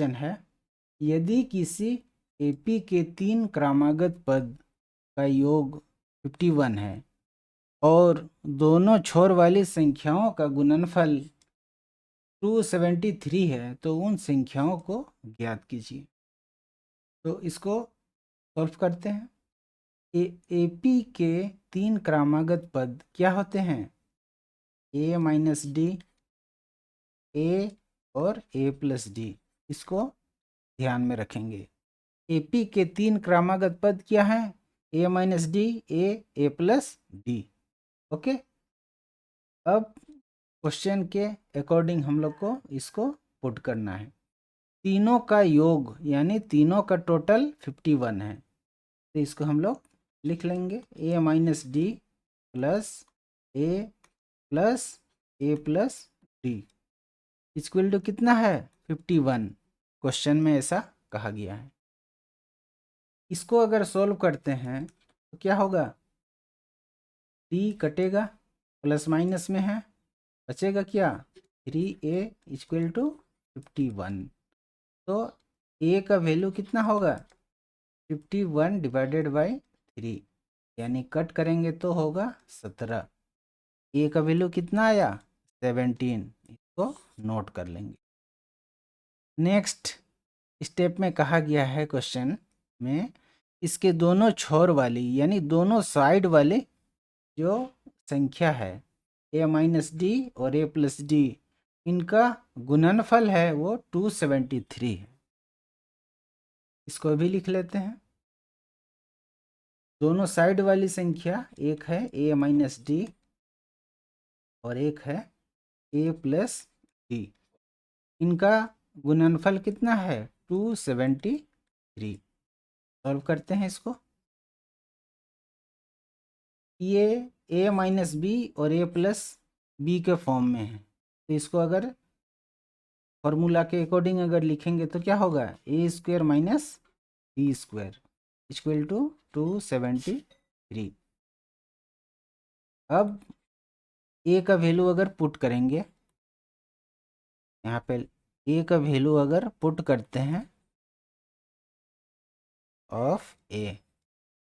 Question है, यदि किसी एपी के 3 क्रमागत पद का योग 51 है और दोनों छोर वाली संख्याओं का गुणनफल 273 है तो उन संख्याओं को ज्ञात कीजिए। तो इसको सॉल्व करते हैं। एपी के 3 क्रमागत पद क्या होते हैं? ए माइनस डी, ए और ए प्लस डी। इसको ध्यान में रखेंगे। एपी के 3 क्रमागत पद क्या हैं? ए माइनस डी, ए प्लस डी। ओके, अब क्वेश्चन के अकॉर्डिंग हम लोग को इसको पुट करना है। तीनों का योग यानी तीनों का टोटल 51 है, तो इसको हम लोग लिख लेंगे A minus D plus A plus D equal to कितना है? 51। क्वेश्चन में ऐसा कहा गया है। इसको अगर सॉल्व करते हैं तो क्या होगा? डी कटेगा, प्लस माइनस में है, बचेगा क्या? 3a equal to 51। तो a का वैल्यू कितना होगा? 51 डिवाइडेड बाई 3, यानी कट करेंगे तो होगा 17। a का वैल्यू कितना आया? 17। इसको नोट कर लेंगे। नेक्स्ट स्टेप में कहा गया है क्वेश्चन में, इसके दोनों छोर वाली यानी दोनों साइड वाले जो संख्या है ए माइनस डी और ए प्लस डी, इनका गुणनफल है वो 273 है। इसको भी लिख लेते हैं। दोनों साइड वाली संख्या एक है ए माइनस डी और एक है ए प्लस डी। इनका गुणनफल कितना है? 273। सॉल्व करते हैं इसको। ये ए माइनस बी और ए प्लस बी के फॉर्म में है, तो इसको अगर फॉर्मूला के अकॉर्डिंग अगर लिखेंगे तो क्या होगा? A square minus B square equal to 273। अब ए का वैल्यू अगर पुट करेंगे, यहाँ पे ए का वैल्यू अगर पुट करते हैं ऑफ ए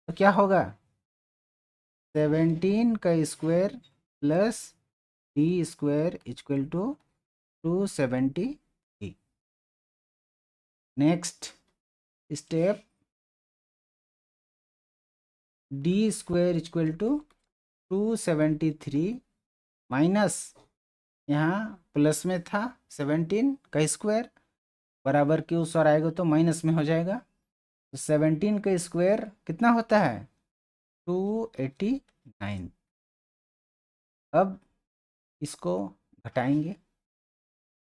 तो क्या होगा? 17 का square plus D square equal to 273। Next step, D square equal to 273 minus, यहाँ प्लस में था 17 का स्क्वायर, बराबर के उस और आएगा तो माइनस में हो जाएगा। तो 17 का स्क्वायर कितना होता है? 289। अब इसको घटाएंगे,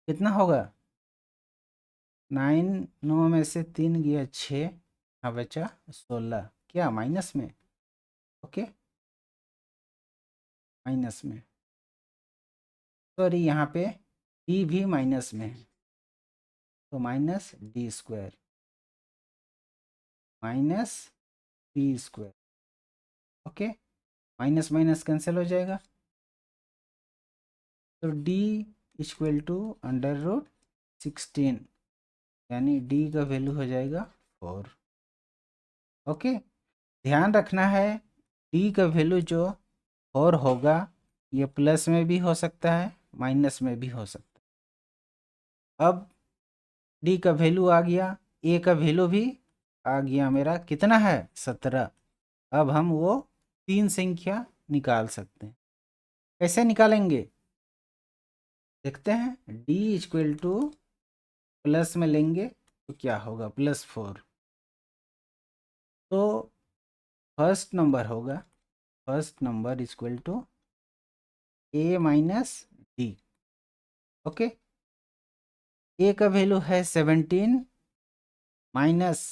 कितना होगा? 9, 9 में से 3 गया 6, यहाँ बचा 16, क्या माइनस में? ओके, माइनस में, सॉरी यहाँ पे डी भी माइनस में है, तो minus D square minus B square. Okay, minus minus cancel हो जाएगा, तो D equal to under root 16, यानी डी का वैल्यू हो जाएगा 4। ओके, ध्यान रखना है डी का वैल्यू जो 4 होगा ये प्लस में भी हो सकता है, माइनस में भी हो सकता है। अब डी का वैल्यू आ गया, ए का वैल्यू भी आ गया, मेरा कितना है? 17। अब हम वो 3 संख्या निकाल सकते हैं। कैसे निकालेंगे देखते हैं। डी इक्वल टू प्लस में लेंगे तो क्या होगा? +4। तो फर्स्ट नंबर होगा, first number equal to A minus D. Okay, A का वैल्यू है 17 माइनस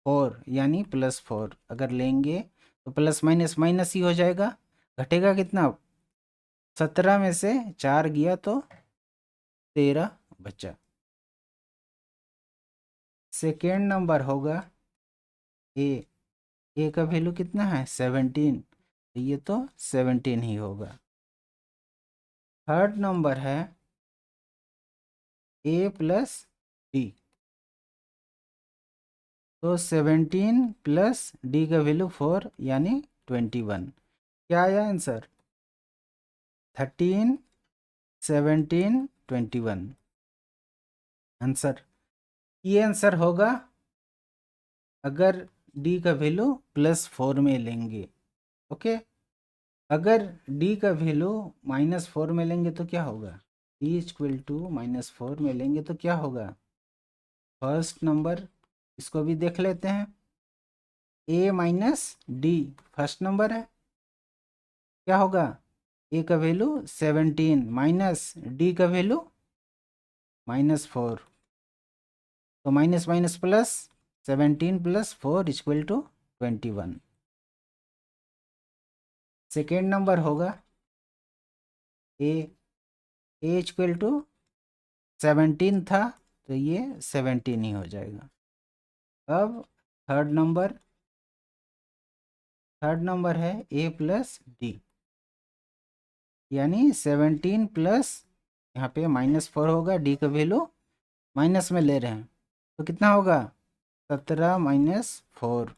4 यानी +4। अगर लेंगे तो प्लस माइनस माइनस ही हो जाएगा, घटेगा कितना? 17 में से 4 गया तो 13 बचा। सेकेंड नंबर होगा ए का वैल्यू कितना है? 17, तो ये तो 17 ही होगा। थर्ड नंबर है ए प्लस डी। तो 17 प्लस डी का वैल्यू 4 यानी 21। क्या आया आंसर? 13, 17, 21 आंसर। ये आंसर होगा अगर डी का वैल्यू +4 में लेंगे। ओके, अगर डी का वैल्यू -4 में लेंगे तो क्या होगा? डी इक्वल टू -4 में लेंगे तो क्या होगा? फर्स्ट नंबर, इसको भी देख लेते हैं। ए माइनस डी फर्स्ट नंबर है, क्या होगा? ए का वैल्यू 17 माइनस डी का वैल्यू -4, तो minus minus plus, 17 + 4 = 21। Second number होगा ए इक्वल टू 17 था तो ये 17 ही हो जाएगा। अब थर्ड नंबर है ए प्लस डी, यानी 17 प्लस यहाँ पे -4 होगा, डी का वैल्यू माइनस में ले रहे हैं तो कितना होगा? 17 - 4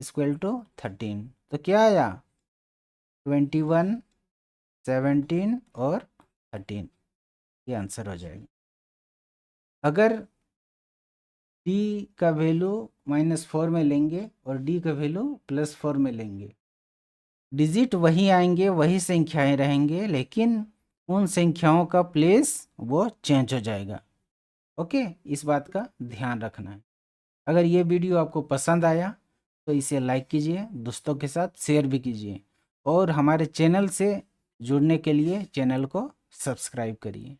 = 13। तो क्या आया? 21, 17 और 13, ये आंसर हो जाएगा। अगर डी का वैल्यू -4 में लेंगे और डी का वैल्यू +4 में लेंगे, डिजिट वही आएंगे, वही संख्याएं रहेंगे, लेकिन उन संख्याओं का प्लेस वो चेंज हो जाएगा। ओके, इस बात का ध्यान रखना है। अगर ये वीडियो आपको पसंद आया तो इसे लाइक कीजिए, दोस्तों के साथ शेयर भी कीजिए, और हमारे चैनल से जुड़ने के लिए चैनल को सब्सक्राइब करिए।